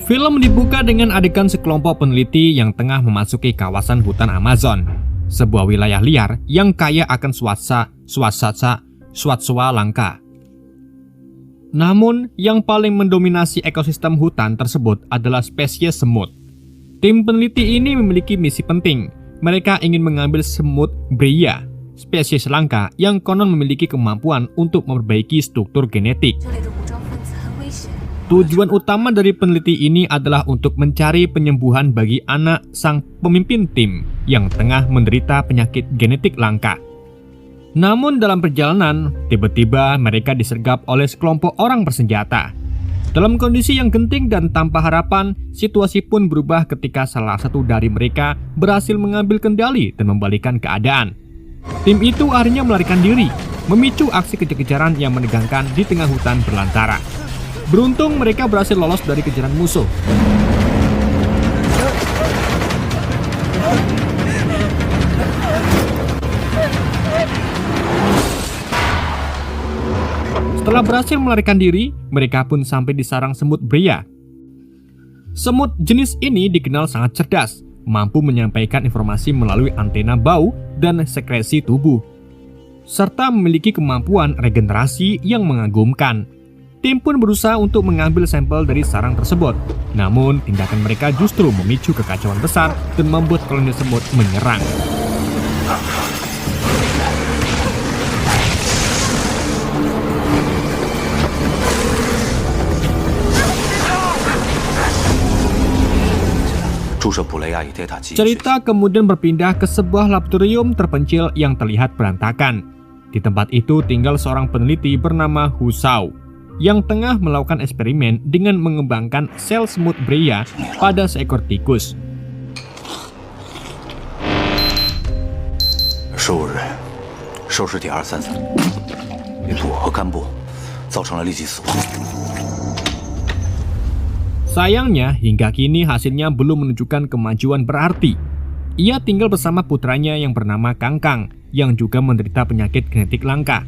Film dibuka dengan adegan sekelompok peneliti yang tengah memasuki kawasan hutan Amazon, sebuah wilayah liar yang kaya akan swatwa langka. Namun, yang paling mendominasi ekosistem hutan tersebut adalah spesies semut. Tim peneliti ini memiliki misi penting. Mereka ingin mengambil semut Breya, spesies langka yang konon memiliki kemampuan untuk memperbaiki struktur genetik. Tujuan utama dari peneliti ini adalah untuk mencari penyembuhan bagi anak sang pemimpin tim yang tengah menderita penyakit genetik langka. Namun dalam perjalanan, tiba-tiba mereka disergap oleh sekelompok orang bersenjata. Dalam kondisi yang genting dan tanpa harapan, situasi pun berubah ketika salah satu dari mereka berhasil mengambil kendali dan membalikkan keadaan. Tim itu akhirnya melarikan diri, memicu aksi kejar-kejaran yang menegangkan di tengah hutan belantara. Beruntung mereka berhasil lolos dari kejaran musuh. Setelah berhasil melarikan diri, mereka pun sampai di sarang semut Breya. Semut jenis ini dikenal sangat cerdas, mampu menyampaikan informasi melalui antena bau dan sekresi tubuh, serta memiliki kemampuan regenerasi yang mengagumkan. Tim pun berusaha untuk mengambil sampel dari sarang tersebut. Namun, tindakan mereka justru memicu kekacauan besar dan membuat koloni semut menyerang. Cerita kemudian berpindah ke sebuah laboratorium terpencil yang terlihat berantakan. Di tempat itu tinggal seorang peneliti bernama Hu Shao yang tengah melakukan eksperimen dengan mengembangkan sel semut Breya pada seekor tikus. Sayangnya, hingga kini hasilnya belum menunjukkan kemajuan berarti. Ia tinggal bersama putranya yang bernama Kangkang, yang juga menderita penyakit genetik langka.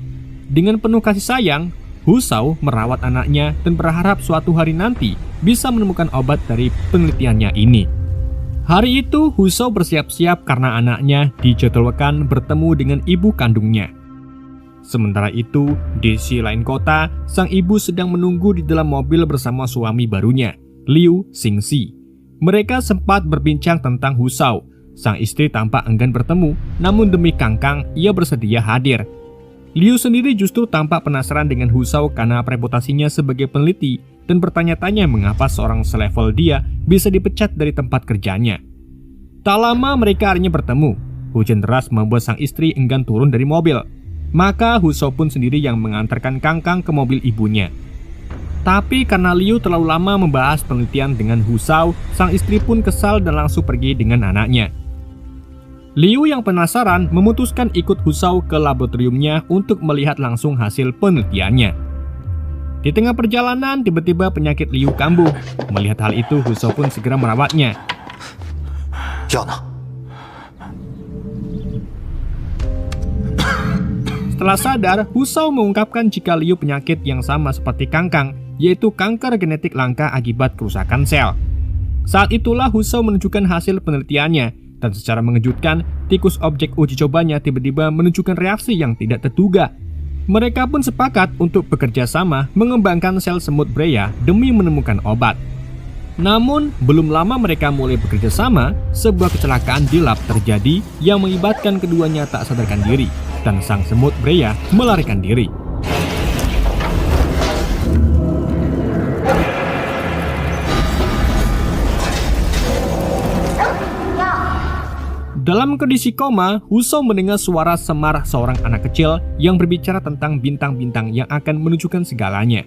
Dengan penuh kasih sayang, Hu Shao merawat anaknya dan berharap suatu hari nanti bisa menemukan obat dari penelitiannya ini. Hari itu, Hu Shao bersiap-siap karena anaknya dijadwalkan bertemu dengan ibu kandungnya. Sementara itu, di sisi lain kota, sang ibu sedang menunggu di dalam mobil bersama suami barunya, Liu Xingxi. Mereka sempat berbincang tentang Hu Shao. Sang istri tampak enggan bertemu, namun demi Kangkang, ia bersedia hadir. Liu sendiri justru tampak penasaran dengan Hu Shao karena reputasinya sebagai peneliti dan bertanya-tanya mengapa seorang selevel dia bisa dipecat dari tempat kerjanya. Tak lama mereka akhirnya bertemu. Hujan deras membuat sang istri enggan turun dari mobil. Maka Hu Shao pun sendiri yang mengantarkan Kangkang ke mobil ibunya. Tapi karena Liu terlalu lama membahas penelitian dengan Hu Shao, sang istri pun kesal dan langsung pergi dengan anaknya. Liu yang penasaran memutuskan ikut Hu Shao ke laboratoriumnya untuk melihat langsung hasil penelitiannya. Di tengah perjalanan, tiba-tiba penyakit Liu kambuh. Melihat hal itu, Hu Shao pun segera merawatnya. Setelah sadar, Hu Shao mengungkapkan jika Liu penyakit yang sama seperti Kangkang, yaitu kanker genetik langka akibat kerusakan sel. Saat itulah Hu Shao menunjukkan hasil penelitiannya. Dan secara mengejutkan, tikus objek uji cobanya tiba-tiba menunjukkan reaksi yang tidak terduga. Mereka pun sepakat untuk bekerja sama mengembangkan sel semut Breya demi menemukan obat. Namun, belum lama mereka mulai bekerja sama, sebuah kecelakaan di lab terjadi yang mengakibatkan keduanya tak sadarkan diri, dan sang semut Breya melarikan diri. Dalam kondisi koma, Hu Shao mendengar suara semar seorang anak kecil yang berbicara tentang bintang-bintang yang akan menunjukkan segalanya.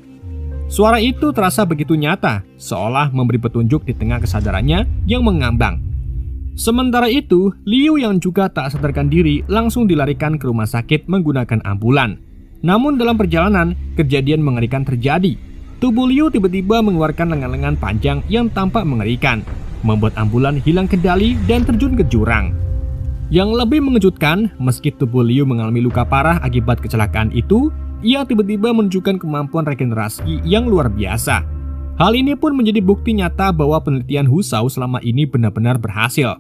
Suara itu terasa begitu nyata, seolah memberi petunjuk di tengah kesadarannya yang mengambang. Sementara itu, Liu yang juga tak sadarkan diri langsung dilarikan ke rumah sakit menggunakan ambulan. Namun dalam perjalanan, kejadian mengerikan terjadi. Tubuh Liu tiba-tiba mengeluarkan lengan-lengan panjang yang tampak mengerikan, membuat ambulan hilang kendali dan terjun ke jurang. Yang lebih mengejutkan, meski tubuh Liu mengalami luka parah akibat kecelakaan itu, ia tiba-tiba menunjukkan kemampuan regenerasi yang luar biasa. Hal ini pun menjadi bukti nyata bahwa penelitian Hussaw selama ini benar-benar berhasil.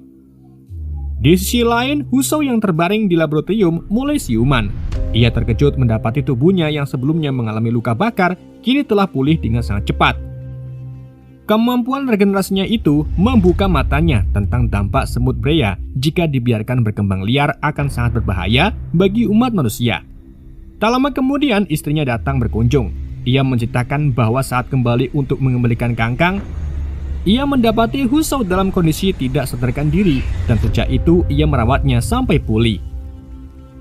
Di sisi lain, Hussaw yang terbaring di laboratorium mulai siuman. Ia terkejut mendapati tubuhnya yang sebelumnya mengalami luka bakar kini telah pulih dengan sangat cepat. Kemampuan regenerasinya itu membuka matanya tentang dampak semut Breya jika dibiarkan berkembang liar akan sangat berbahaya bagi umat manusia. Tak lama kemudian istrinya datang berkunjung. Ia menceritakan bahwa saat kembali untuk mengembalikan Kangkang, ia mendapati Hussaw dalam kondisi tidak sadarkan diri dan sejak itu ia merawatnya sampai pulih.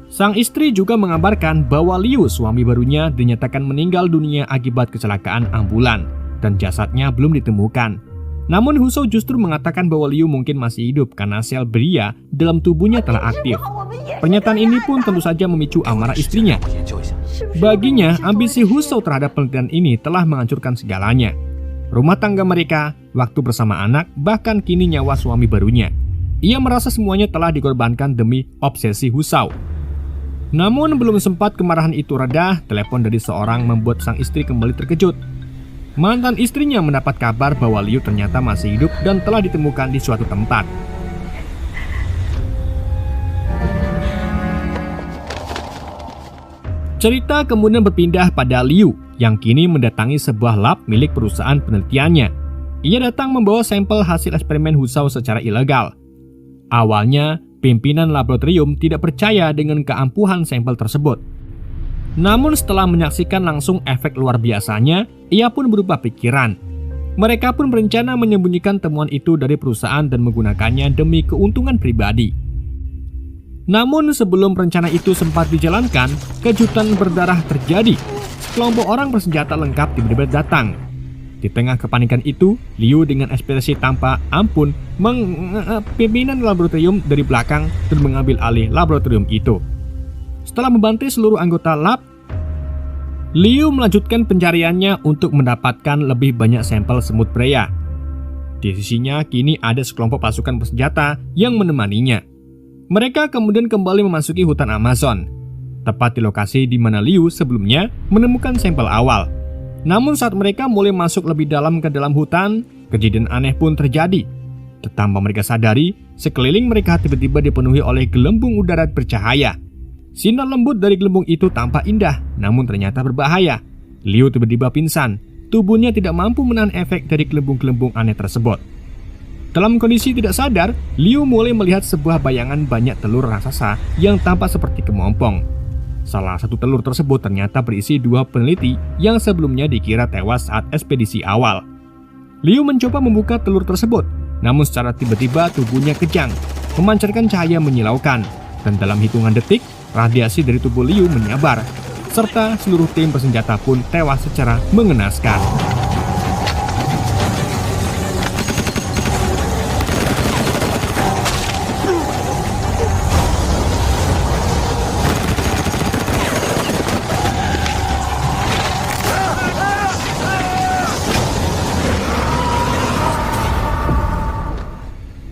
Sang istri juga mengabarkan bahwa Liu, suami barunya, dinyatakan meninggal dunia akibat kecelakaan ambulan dan jasadnya belum ditemukan. Namun Hussaw justru mengatakan bahwa Liu mungkin masih hidup karena sel Breya dalam tubuhnya telah aktif. Pernyataan ini pun tentu saja memicu amarah istrinya. Baginya, ambisi Hussaw terhadap penelitian ini telah menghancurkan segalanya. Rumah tangga mereka, waktu bersama anak, bahkan kini nyawa suami barunya. Ia merasa semuanya telah dikorbankan demi obsesi Hussaw. Namun belum sempat kemarahan itu reda, telepon dari seorang membuat sang istri kembali terkejut. Mantan istrinya mendapat kabar bahwa Liu ternyata masih hidup dan telah ditemukan di suatu tempat. Cerita kemudian berpindah pada Liu yang kini mendatangi sebuah lab milik perusahaan penelitiannya. Ia datang membawa sampel hasil eksperimen Hussaw secara ilegal. Awalnya, pimpinan laboratorium tidak percaya dengan keampuhan sampel tersebut. Namun setelah menyaksikan langsung efek luar biasanya, ia pun berubah pikiran. Mereka pun berencana menyembunyikan temuan itu dari perusahaan dan menggunakannya demi keuntungan pribadi. Namun sebelum rencana itu sempat dijalankan, kejutan berdarah terjadi. Kelompok orang bersenjata lengkap tiba-tiba datang. Di tengah kepanikan itu, Liu dengan ekspresi tanpa ampun pimpinan laboratorium dari belakang dan mengambil alih laboratorium itu. Setelah membantai seluruh anggota lab, Liu melanjutkan pencariannya untuk mendapatkan lebih banyak sampel semut Breya. Di sisinya kini ada sekelompok pasukan bersenjata yang menemaninya. Mereka kemudian kembali memasuki hutan Amazon, tepat di lokasi di mana Liu sebelumnya menemukan sampel awal. Namun saat mereka mulai masuk lebih dalam ke dalam hutan, kejadian aneh pun terjadi. Tanpa mereka sadari, sekeliling mereka tiba-tiba dipenuhi oleh gelembung udara bercahaya. Sinar lembut dari gelembung itu tampak indah, namun ternyata berbahaya. Liu tiba-tiba pingsan, tubuhnya tidak mampu menahan efek dari gelembung-gelembung aneh tersebut. Dalam kondisi tidak sadar, Liu mulai melihat sebuah bayangan banyak telur raksasa yang tampak seperti kepompong. Salah satu telur tersebut ternyata berisi 2 peneliti yang sebelumnya dikira tewas saat ekspedisi awal. Liu mencoba membuka telur tersebut, namun secara tiba-tiba tubuhnya kejang, memancarkan cahaya menyilaukan, dan dalam hitungan detik, radiasi dari tubuh Liu menyabar, serta seluruh tim bersenjata pun tewas secara mengenaskan.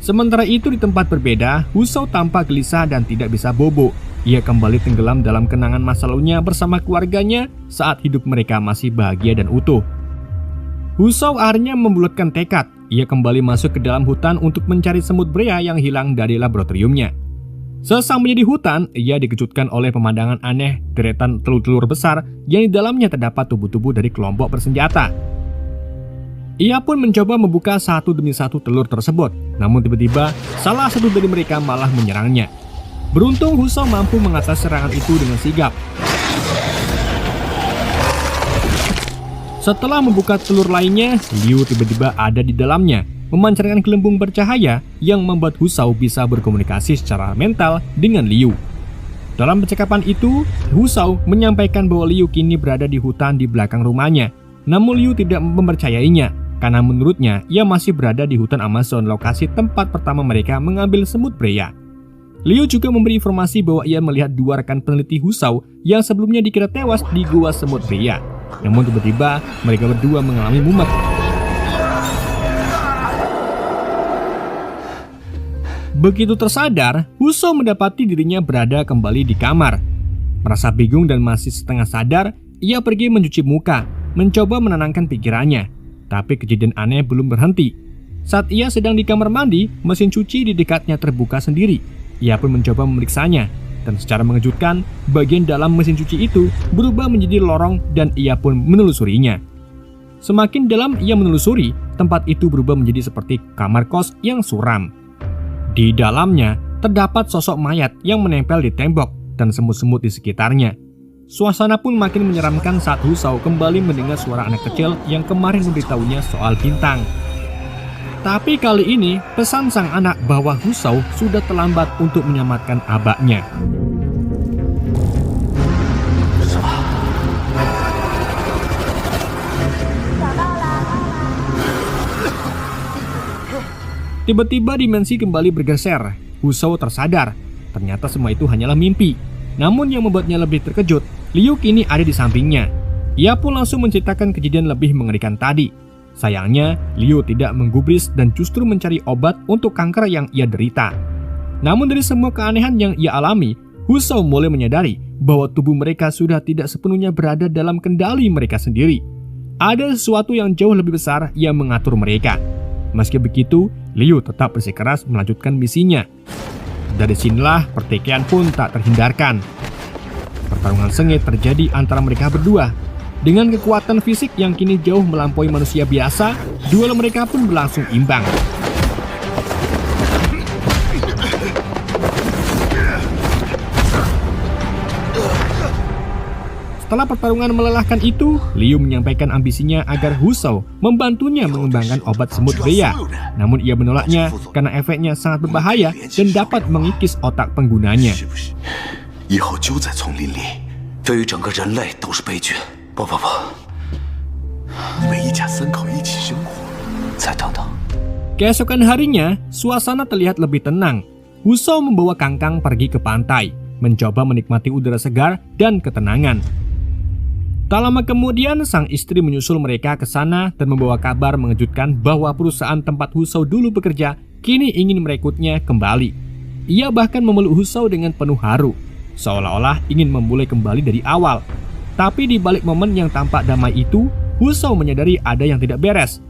Sementara itu di tempat berbeda, Hussaw tampak gelisah dan tidak bisa bobo. Ia kembali tenggelam dalam kenangan masa lalunya bersama keluarganya saat hidup mereka masih bahagia dan utuh. Hussaw akhirnya membulatkan tekad. Ia kembali masuk ke dalam hutan untuk mencari semut Breya yang hilang dari laboratoriumnya. Sesampainya di hutan, ia dikejutkan oleh pemandangan aneh deretan telur-telur besar yang di dalamnya terdapat tubuh-tubuh dari kelompok bersenjata. Ia pun mencoba membuka satu demi satu telur tersebut, namun tiba-tiba salah satu dari mereka malah menyerangnya. Beruntung Hussaw mampu mengatasi serangan itu dengan sigap. Setelah membuka telur lainnya, Liu tiba-tiba ada di dalamnya, memancarkan gelembung bercahaya yang membuat Hussaw bisa berkomunikasi secara mental dengan Liu. Dalam percakapan itu, Hussaw menyampaikan bahwa Liu kini berada di hutan di belakang rumahnya. Namun Liu tidak mempercayainya, karena menurutnya ia masih berada di hutan Amazon, lokasi tempat pertama mereka mengambil semut Breya. Liu juga memberi informasi bahwa ia melihat 2 rekan peneliti Hussaw yang sebelumnya dikira tewas di gua semut Breya. Namun tiba-tiba mereka berdua mengalami mumet. Begitu tersadar, Hussaw mendapati dirinya berada kembali di kamar. Merasa bingung dan masih setengah sadar, ia pergi mencuci muka, mencoba menenangkan pikirannya. Tapi kejadian aneh belum berhenti. Saat ia sedang di kamar mandi, mesin cuci di dekatnya terbuka sendiri. Ia pun mencoba memeriksanya, dan secara mengejutkan, bagian dalam mesin cuci itu berubah menjadi lorong dan ia pun menelusurinya. Semakin dalam ia menelusuri, tempat itu berubah menjadi seperti kamar kos yang suram. Di dalamnya, terdapat sosok mayat yang menempel di tembok dan semut-semut di sekitarnya. Suasana pun makin menyeramkan saat Husao kembali mendengar suara anak kecil yang kemarin memberitahunya soal bintang. Tapi kali ini, pesan sang anak bahwa Husao sudah terlambat untuk menyelamatkan abahnya. Tiba-tiba dimensi kembali bergeser. Husao tersadar, ternyata semua itu hanyalah mimpi. Namun yang membuatnya lebih terkejut, Liu kini ada di sampingnya. Ia pun langsung menceritakan kejadian lebih mengerikan tadi. Sayangnya, Liu tidak menggubris dan justru mencari obat untuk kanker yang ia derita. Namun dari semua keanehan yang ia alami, Husao mulai menyadari bahwa tubuh mereka sudah tidak sepenuhnya berada dalam kendali mereka sendiri. Ada sesuatu yang jauh lebih besar yang mengatur mereka. Meski begitu, Liu tetap bersikeras melanjutkan misinya. Dari sinilah pertikaian pun tak terhindarkan. Pertarungan sengit terjadi antara mereka berdua. Dengan kekuatan fisik yang kini jauh melampaui manusia biasa, duel mereka pun berlangsung imbang. Setelah pertarungan melelahkan itu, Liu menyampaikan ambisinya agar Husao membantunya mengembangkan obat semut bea. Namun ia menolaknya karena efeknya sangat berbahaya dan dapat mengikis otak penggunanya. Keesokan harinya, suasana terlihat lebih tenang. Husao membawa Kangkang pergi ke pantai, mencoba menikmati udara segar dan ketenangan. Tak lama kemudian, sang istri menyusul mereka ke sana dan membawa kabar mengejutkan bahwa perusahaan tempat Husao dulu bekerja kini ingin merekrutnya kembali. Ia bahkan memeluk Husao dengan penuh haru, seolah-olah ingin memulai kembali dari awal. Tapi di balik momen yang tampak damai itu, Husao menyadari ada yang tidak beres.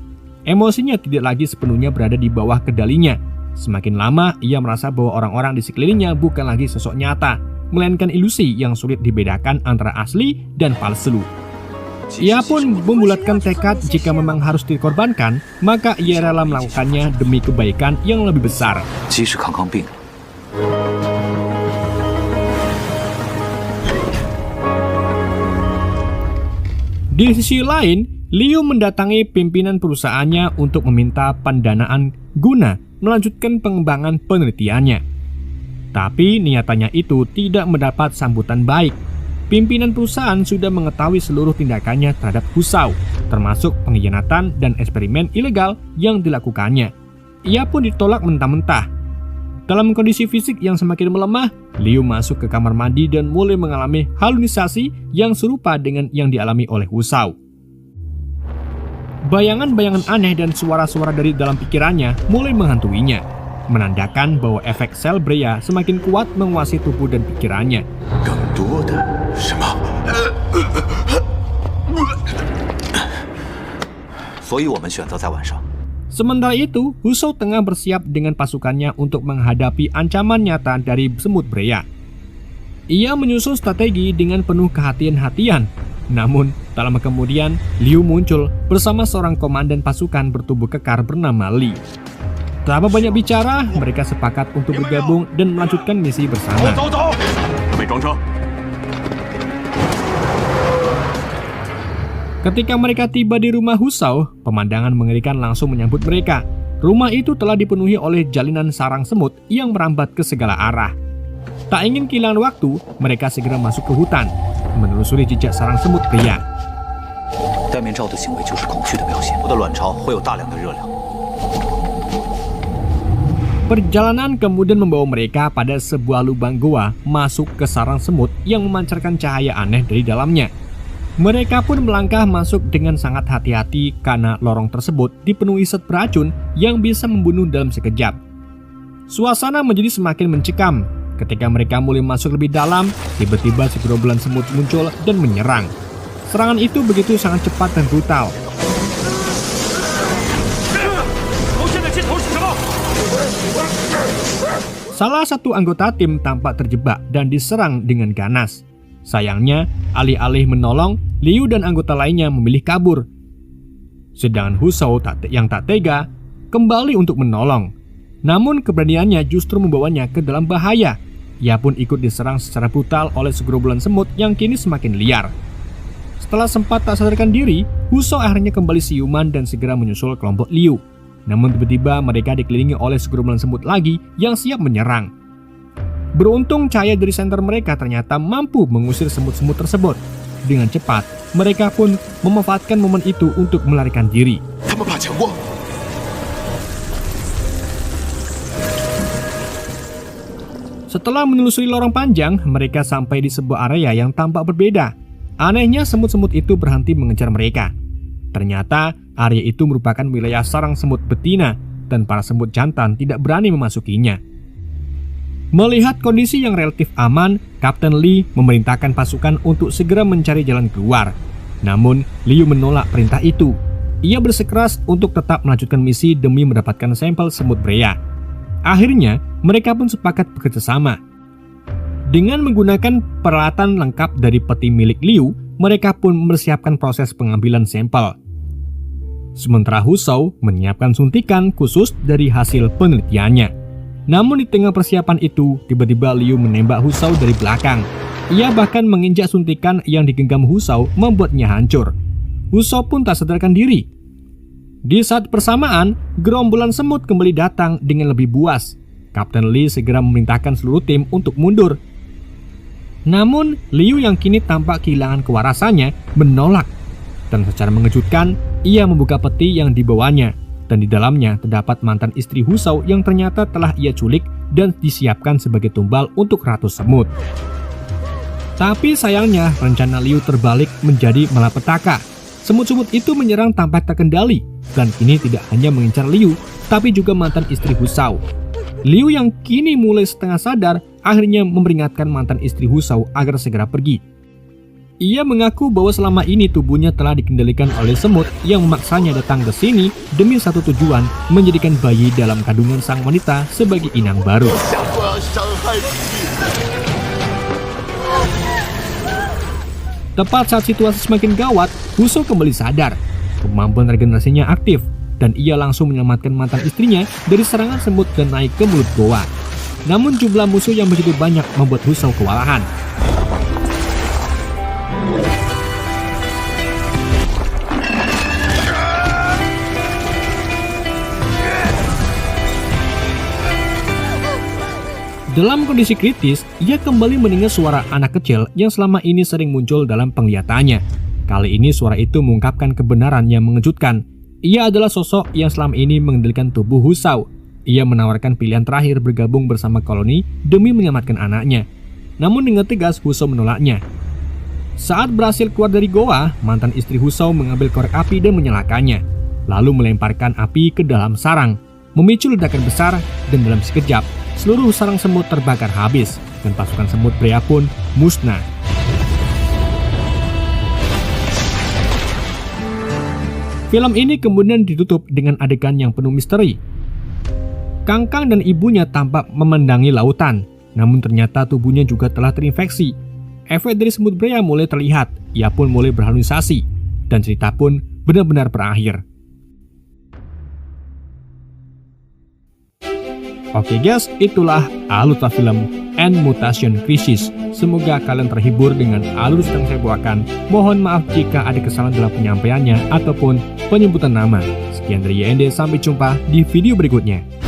Emosinya tidak lagi sepenuhnya berada di bawah kendalinya. Semakin lama, ia merasa bahwa orang-orang di sekelilingnya bukan lagi sosok nyata, melainkan ilusi yang sulit dibedakan antara asli dan palsu. Ia pun membulatkan tekad jika memang harus dikorbankan, maka ia rela melakukannya demi kebaikan yang lebih besar. Di sisi lain, Liu mendatangi pimpinan perusahaannya untuk meminta pendanaan guna melanjutkan pengembangan penelitiannya. Tapi niatannya itu tidak mendapat sambutan baik. Pimpinan perusahaan sudah mengetahui seluruh tindakannya terhadap Husao, termasuk pengkhianatan dan eksperimen ilegal yang dilakukannya. Ia pun ditolak mentah-mentah. Dalam kondisi fisik yang semakin melemah, Liu masuk ke kamar mandi dan mulai mengalami halusinasi yang serupa dengan yang dialami oleh Husao. Bayangan-bayangan aneh dan suara-suara dari dalam pikirannya mulai menghantuinya, menandakan bahwa efek sel Brea semakin kuat menguasai tubuh dan pikirannya. Sementara itu, Husao tengah bersiap dengan pasukannya untuk menghadapi ancaman nyata dari semut Brea. Ia menyusun strategi dengan penuh kehati-hatian. Namun, tak lama kemudian, Liu muncul bersama seorang komandan pasukan bertubuh kekar bernama Li. Tanpa banyak bicara, mereka sepakat untuk bergabung dan melanjutkan misi bersama. Ketika mereka tiba di rumah Husao, pemandangan mengerikan langsung menyambut mereka. Rumah itu telah dipenuhi oleh jalinan sarang semut yang merambat ke segala arah. Tak ingin kehilangan waktu, mereka segera masuk ke hutan, menelusuri jejak sarang semut pria. Perjalanan kemudian membawa mereka pada sebuah lubang goa masuk ke sarang semut yang memancarkan cahaya aneh dari dalamnya. Mereka pun melangkah masuk dengan sangat hati-hati karena lorong tersebut dipenuhi zat beracun yang bisa membunuh dalam sekejap. Suasana menjadi semakin mencekam. Ketika mereka mulai masuk lebih dalam, tiba-tiba segerombolan semut muncul dan menyerang. Serangan itu begitu sangat cepat dan brutal. Salah satu anggota tim tampak terjebak dan diserang dengan ganas. Sayangnya, alih-alih menolong, Liu dan anggota lainnya memilih kabur. Sedangkan Husou yang tak tega kembali untuk menolong. Namun keberaniannya justru membawanya ke dalam bahaya. Ia pun ikut diserang secara brutal oleh segerombolan semut yang kini semakin liar. Setelah sempat tak sadarkan diri, Husou akhirnya kembali siuman dan segera menyusul kelompok Liu. Namun tiba-tiba mereka dikelilingi oleh segerombolan semut lagi yang siap menyerang. Beruntung cahaya dari senter mereka ternyata mampu mengusir semut-semut tersebut. Dengan cepat, mereka pun memanfaatkan momen itu untuk melarikan diri. Setelah menelusuri lorong panjang, mereka sampai di sebuah area yang tampak berbeda. Anehnya, semut-semut itu berhenti mengejar mereka. Ternyata, area itu merupakan wilayah sarang semut betina dan para semut jantan tidak berani memasukinya. Melihat kondisi yang relatif aman, Kapten Lee memerintahkan pasukan untuk segera mencari jalan keluar. Namun, Liu menolak perintah itu. Ia bersikeras untuk tetap melanjutkan misi demi mendapatkan sampel semut Brea. Akhirnya, mereka pun sepakat bekerja sama. Dengan menggunakan peralatan lengkap dari peti milik Liu, mereka pun mempersiapkan proses pengambilan sampel. Sementara Husou menyiapkan suntikan khusus dari hasil penelitiannya. Namun di tengah persiapan itu, tiba-tiba Liu menembak Husou dari belakang. Ia bahkan menginjak suntikan yang digenggam Husou membuatnya hancur. Husou pun tak sadarkan diri. Di saat bersamaan, gerombolan semut kembali datang dengan lebih buas. Kapten Lee segera memerintahkan seluruh tim untuk mundur. Namun, Liu yang kini tampak kehilangan kewarasannya menolak. Dan secara mengejutkan, ia membuka peti yang dibawanya. Dan di dalamnya terdapat mantan istri Husou yang ternyata telah ia culik dan disiapkan sebagai tumbal untuk ratu semut. Tapi sayangnya, rencana Liu terbalik menjadi malapetaka. Semut-semut itu menyerang tanpa terkendali. Dan kini tidak hanya mengincar Liu, tapi juga mantan istri Husou. Liu yang kini mulai setengah sadar akhirnya memperingatkan mantan istri Husou agar segera pergi. Ia mengaku bahwa selama ini tubuhnya telah dikendalikan oleh semut yang memaksanya datang ke sini demi satu tujuan, menjadikan bayi dalam kandungan sang wanita sebagai inang baru. Tepat saat situasi semakin gawat, Husou kembali sadar. Kemampuan regenerasinya aktif dan ia langsung menyelamatkan mantan istrinya dari serangan semut dan naik ke mulut goa. Namun jumlah musuh yang begitu banyak membuat Husou kewalahan. Dalam kondisi kritis, ia kembali mendengar suara anak kecil yang selama ini sering muncul dalam penglihatannya. Kali ini suara itu mengungkapkan kebenaran yang mengejutkan. Ia adalah sosok yang selama ini mengendalikan tubuh Husou. Ia menawarkan pilihan terakhir bergabung bersama koloni demi menyelamatkan anaknya. Namun dengan tegas Husou menolaknya. Saat berhasil keluar dari goa, mantan istri Husou mengambil korek api dan menyalakannya. Lalu melemparkan api ke dalam sarang, memicu ledakan besar dan dalam sekejap, seluruh sarang semut terbakar habis dan pasukan semut Brea pun musnah. Film ini kemudian ditutup dengan adegan yang penuh misteri. Kangkang dan ibunya tampak memandangi lautan, namun ternyata tubuhnya juga telah terinfeksi. Efek dari semut Brea mulai terlihat, ia pun mulai berhalusinasi, dan cerita pun benar-benar berakhir. Oke guys, itulah alur film End Mutation Crisis. Semoga kalian terhibur dengan alur yang saya bawakan. Mohon maaf jika ada kesalahan dalam penyampaiannya ataupun penyebutan nama. Sekian dari YND, sampai jumpa di video berikutnya.